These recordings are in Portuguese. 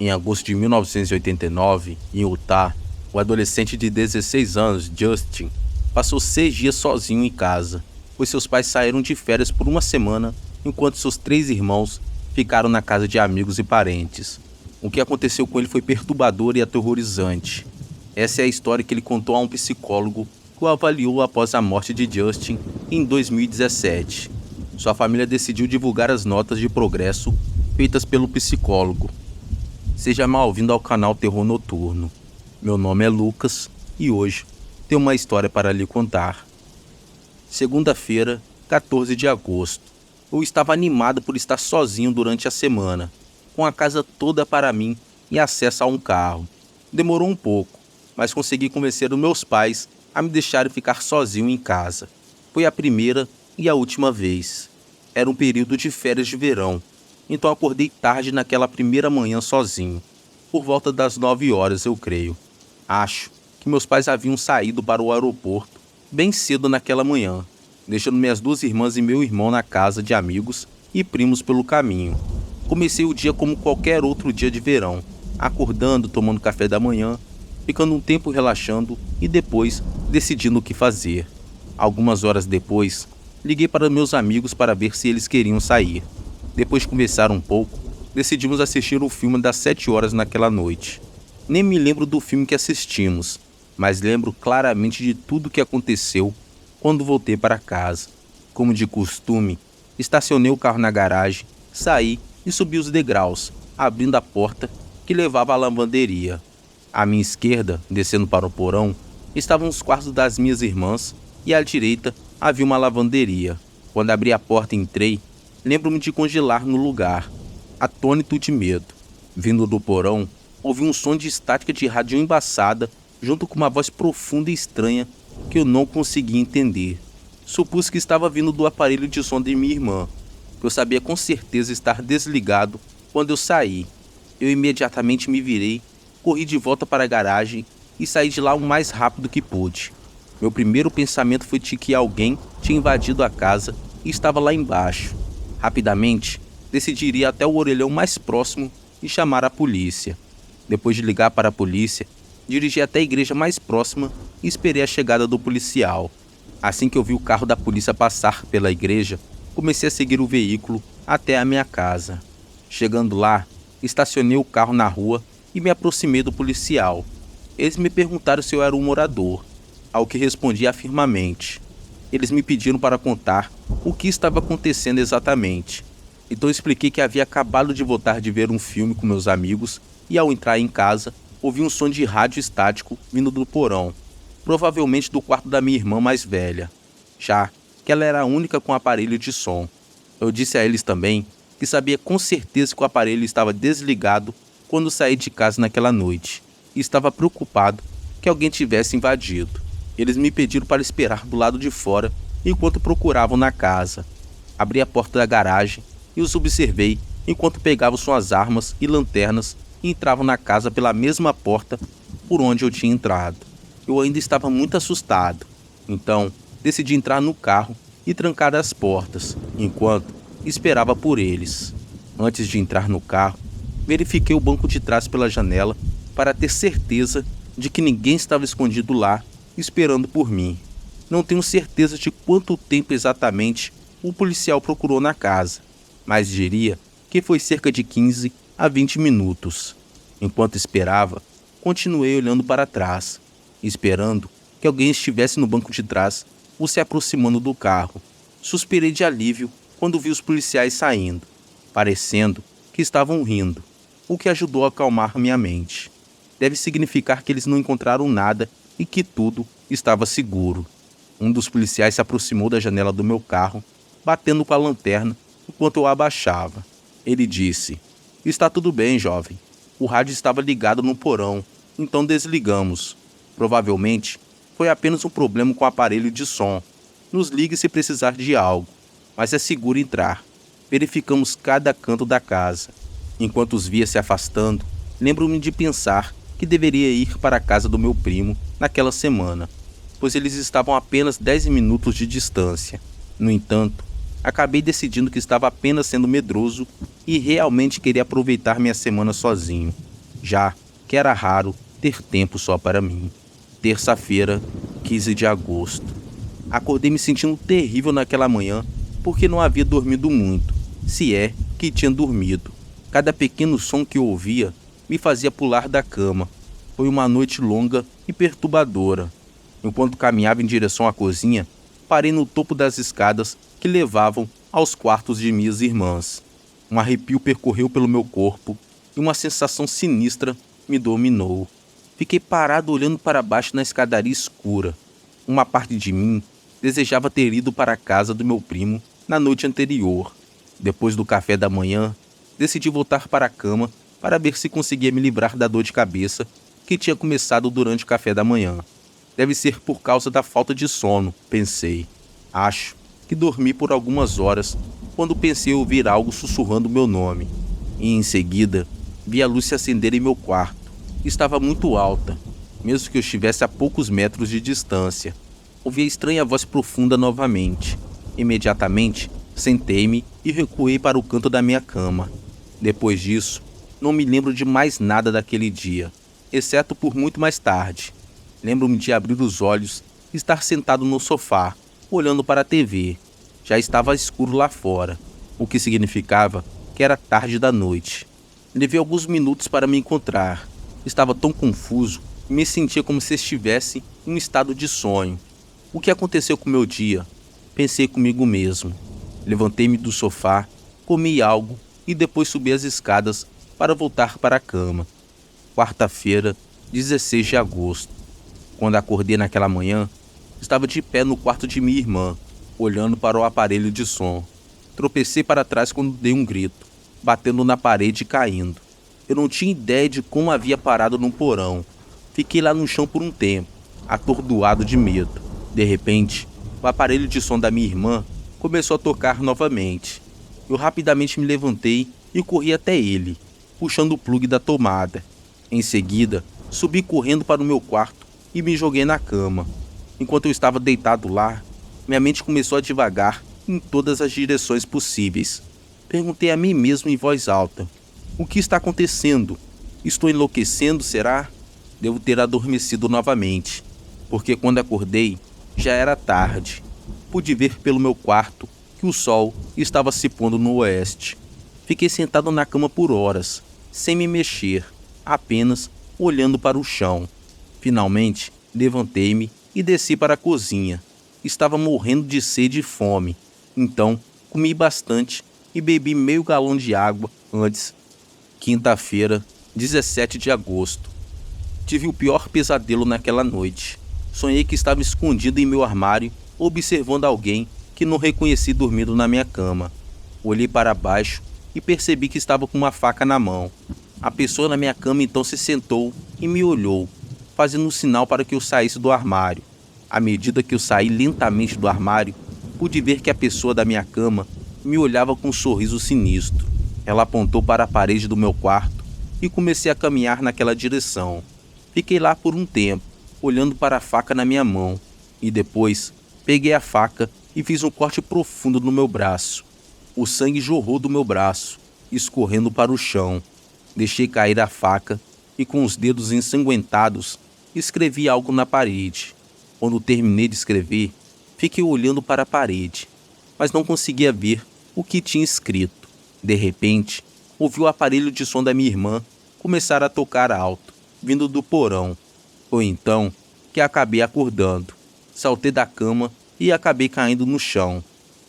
Em agosto de 1989, em Utah, o adolescente de 16 anos, Justin, passou 6 dias sozinho em casa, pois seus pais saíram de férias por uma semana, enquanto seus 3 irmãos ficaram na casa de amigos e parentes. O que aconteceu com ele foi perturbador e aterrorizante. Essa é a história que ele contou a um psicólogo que o avaliou após a morte de Justin em 2017. Sua família decidiu divulgar as notas de progresso feitas pelo psicólogo. Seja mal-vindo ao canal Terror Noturno. Meu nome é Lucas e hoje tenho uma história para lhe contar. Segunda-feira, 14 de agosto. Eu estava animado por estar sozinho durante a semana, com a casa toda para mim e acesso a um carro. Demorou um pouco, mas consegui convencer os meus pais a me deixarem ficar sozinho em casa. Foi a primeira e a última vez. Era um período de férias de verão, então acordei tarde naquela primeira manhã sozinho. Por volta das 9 horas, eu creio. Acho que meus pais haviam saído para o aeroporto bem cedo naquela manhã, deixando minhas 2 irmãs e meu irmão na casa de amigos e primos pelo caminho. Comecei o dia como qualquer outro dia de verão, acordando, tomando café da manhã, ficando um tempo relaxando e depois decidindo o que fazer. Algumas horas depois, liguei para meus amigos para ver se eles queriam sair. Depois de conversar um pouco, decidimos assistir o filme das 7 horas naquela noite. Nem me lembro do filme que assistimos, mas lembro claramente de tudo o que aconteceu quando voltei para casa. Como de costume, estacionei o carro na garagem, saí e subi os degraus, abrindo a porta que levava à lavanderia. À minha esquerda, descendo para o porão, estavam os quartos das minhas irmãs e à direita havia uma lavanderia. Quando abri a porta e entrei, lembro-me de congelar no lugar, atônito de medo. Vindo do porão, ouvi um som de estática de rádio embaçada, junto com uma voz profunda e estranha que eu não conseguia entender. Supus que estava vindo do aparelho de som de minha irmã, que eu sabia com certeza estar desligado quando eu saí. Eu imediatamente me virei, corri de volta para a garagem e saí de lá o mais rápido que pude. Meu primeiro pensamento foi de que alguém tinha invadido a casa e estava lá embaixo. Rapidamente, decidi ir até o orelhão mais próximo e chamar a polícia. Depois de ligar para a polícia, dirigi até a igreja mais próxima e esperei a chegada do policial. Assim que eu vi o carro da polícia passar pela igreja, comecei a seguir o veículo até a minha casa. Chegando lá, estacionei o carro na rua e me aproximei do policial. Eles me perguntaram se eu era um morador, ao que respondi afirmamente. Eles me pediram para contar o que estava acontecendo exatamente. Então expliquei que havia acabado de voltar de ver um filme com meus amigos e ao entrar em casa, ouvi um som de rádio estático vindo do porão, provavelmente do quarto da minha irmã mais velha, já que ela era a única com aparelho de som. Eu disse a eles também que sabia com certeza que o aparelho estava desligado quando saí de casa naquela noite e estava preocupado que alguém tivesse invadido. Eles me pediram para esperar do lado de fora enquanto procuravam na casa. Abri a porta da garagem e os observei enquanto pegavam suas armas e lanternas e entravam na casa pela mesma porta por onde eu tinha entrado. Eu ainda estava muito assustado, então decidi entrar no carro e trancar as portas, enquanto esperava por eles. Antes de entrar no carro, verifiquei o banco de trás pela janela para ter certeza de que ninguém estava escondido lá esperando por mim. Não tenho certeza de quanto tempo exatamente o policial procurou na casa, mas diria que foi cerca de 15 a 20 minutos. Enquanto esperava, continuei olhando para trás, esperando que alguém estivesse no banco de trás ou se aproximando do carro. Suspirei de alívio quando vi os policiais saindo, parecendo que estavam rindo, o que ajudou a acalmar minha mente. Deve significar que eles não encontraram nada e que tudo estava seguro. Um dos policiais se aproximou da janela do meu carro, batendo com a lanterna enquanto eu abaixava. Ele disse: "Está tudo bem, jovem. O rádio estava ligado no porão, então desligamos. Provavelmente foi apenas um problema com o aparelho de som. Nos ligue se precisar de algo, mas é seguro entrar." Verificamos cada canto da casa. Enquanto os via se afastando, lembro-me de pensar que deveria ir para a casa do meu primo naquela semana, pois eles estavam a apenas 10 minutos de distância. No entanto, acabei decidindo que estava apenas sendo medroso e realmente queria aproveitar minha semana sozinho. já que era raro ter tempo só para mim. Terça-feira, 15 de agosto. Acordei me sentindo terrível naquela manhã porque não havia dormido muito, se é que tinha dormido. Cada pequeno som que eu ouvia me fazia pular da cama. Foi uma noite longa e perturbadora. Enquanto caminhava em direção à cozinha, parei no topo das escadas que levavam aos quartos de minhas irmãs. Um arrepio percorreu pelo meu corpo e uma sensação sinistra me dominou. Fiquei parado olhando para baixo na escadaria escura. Uma parte de mim desejava ter ido para a casa do meu primo na noite anterior. Depois do café da manhã, decidi voltar para a cama para ver se conseguia me livrar da dor de cabeça que tinha começado durante o café da manhã. Deve ser por causa da falta de sono, pensei. Acho que dormi por algumas horas quando pensei ouvir algo sussurrando meu nome. E em seguida, vi a luz se acender em meu quarto. Estava muito alta, mesmo que eu estivesse a poucos metros de distância. Ouvi a estranha voz profunda novamente. Imediatamente, sentei-me e recuei para o canto da minha cama. Depois disso, não me lembro de mais nada daquele dia, exceto por muito mais tarde. Lembro-me de abrir os olhos e estar sentado no sofá, olhando para a TV. Já estava escuro lá fora, o que significava que era tarde da noite. Levei alguns minutos para me encontrar. Estava tão confuso e me sentia como se estivesse em um estado de sonho. O que aconteceu com o meu dia? Pensei comigo mesmo. Levantei-me do sofá, comi algo e depois subi as escadas para voltar para a cama. Quarta-feira, 16 de agosto. Quando acordei naquela manhã, estava de pé no quarto de minha irmã, olhando para o aparelho de som. Tropecei para trás quando dei um grito, batendo na parede e caindo. Eu não tinha ideia de como havia parado no porão. Fiquei lá no chão por um tempo, atordoado de medo. De repente, o aparelho de som da minha irmã começou a tocar novamente. Eu rapidamente me levantei e corri até ele, puxando o plugue da tomada. Em seguida, subi correndo para o meu quarto e me joguei na cama. Enquanto eu estava deitado lá, minha mente começou a divagar em todas as direções possíveis. Perguntei a mim mesmo em voz alta: o que está acontecendo? Estou enlouquecendo, será? Devo ter adormecido novamente, porque quando acordei, já era tarde. Pude ver pelo meu quarto que o sol estava se pondo no oeste. Fiquei sentado na cama por horas, sem me mexer, apenas olhando para o chão. Finalmente, levantei-me e desci para a cozinha. Estava morrendo de sede e fome, então comi bastante e bebi meio galão de água antes. Quinta-feira, 17 de agosto. Tive o pior pesadelo naquela noite. Sonhei que estava escondido em meu armário, observando alguém que não reconheci dormindo na minha cama. Olhei para baixo e percebi que estava com uma faca na mão. A pessoa na minha cama então se sentou e me olhou, fazendo um sinal para que eu saísse do armário. À medida que eu saí lentamente do armário, pude ver que a pessoa da minha cama me olhava com um sorriso sinistro. Ela apontou para a parede do meu quarto e comecei a caminhar naquela direção. Fiquei lá por um tempo, olhando para a faca na minha mão, e depois peguei a faca e fiz um corte profundo no meu braço. O sangue jorrou do meu braço, escorrendo para o chão. Deixei cair a faca e com os dedos ensanguentados escrevi algo na parede. Quando terminei de escrever, fiquei olhando para a parede, mas não conseguia ver o que tinha escrito. De repente, ouvi o aparelho de som da minha irmã começar a tocar alto, vindo do porão. Foi então que acabei acordando. Saltei da cama e acabei caindo no chão.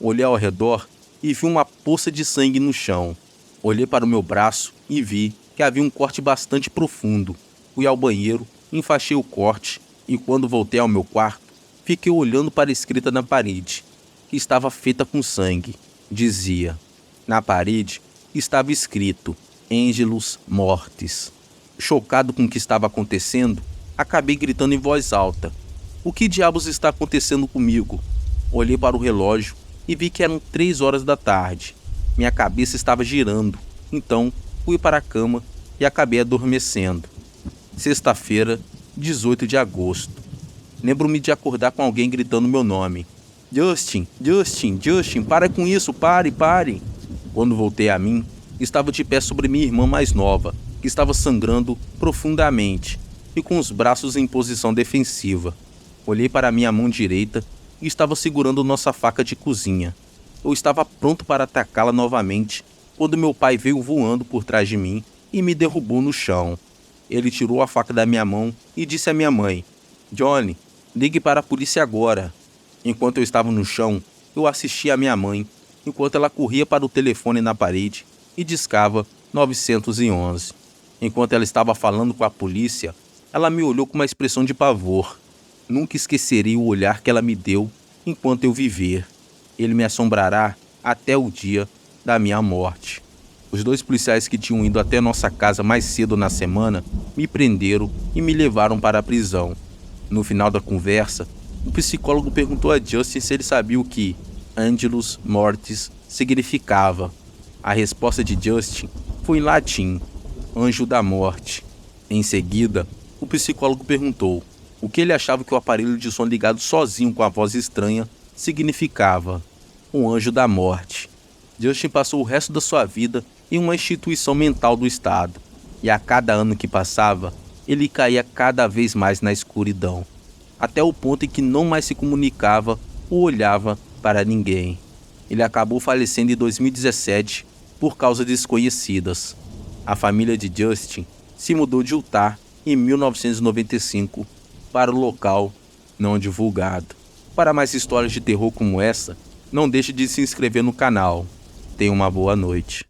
Olhei ao redor e vi uma poça de sangue no chão. Olhei para o meu braço e vi que havia um corte bastante profundo. Fui ao banheiro, enfaixei o corte e quando voltei ao meu quarto, fiquei olhando para a escrita na parede, que estava feita com sangue. Dizia: na parede estava escrito Angelus Mortis. Chocado com o que estava acontecendo, acabei gritando em voz alta: o que diabos está acontecendo comigo? Olhei para o relógio e vi que eram 3 horas da tarde. Minha cabeça estava girando, então fui para a cama e acabei adormecendo. Sexta-feira, 18 de agosto. Lembro-me de acordar com alguém gritando meu nome. Justin, Justin, Justin, para com isso, pare, pare. Quando voltei a mim, estava de pé sobre minha irmã mais nova, que estava sangrando profundamente e com os braços em posição defensiva. Olhei para minha mão direita e estava segurando nossa faca de cozinha. Eu estava pronto para atacá-la novamente quando meu pai veio voando por trás de mim e me derrubou no chão. Ele tirou a faca da minha mão e disse à minha mãe: "Johnny, ligue para a polícia agora." Enquanto eu estava no chão, eu assisti a minha mãe, enquanto ela corria para o telefone na parede e discava 911. Enquanto ela estava falando com a polícia, ela me olhou com uma expressão de pavor. Nunca esquecerei o olhar que ela me deu enquanto eu viver. Ele me assombrará até o dia da minha morte. Os 2 policiais que tinham ido até nossa casa mais cedo na semana me prenderam e me levaram para a prisão. No final da conversa, o psicólogo perguntou a Justin se ele sabia o que Angelus Mortis significava. A resposta de Justin foi em latim: anjo da morte. Em seguida, o psicólogo perguntou o que ele achava que o aparelho de som ligado sozinho com a voz estranha significava: um anjo da morte. Justin passou o resto da sua vida em uma instituição mental do estado, e a cada ano que passava, ele caía cada vez mais na escuridão, até o ponto em que não mais se comunicava ou olhava para ninguém. Ele acabou falecendo em 2017 por causas desconhecidas. A família de Justin se mudou de Utah em 1995 para o local não divulgado. Para mais histórias de terror como essa, não deixe de se inscrever no canal. Tenha uma boa noite.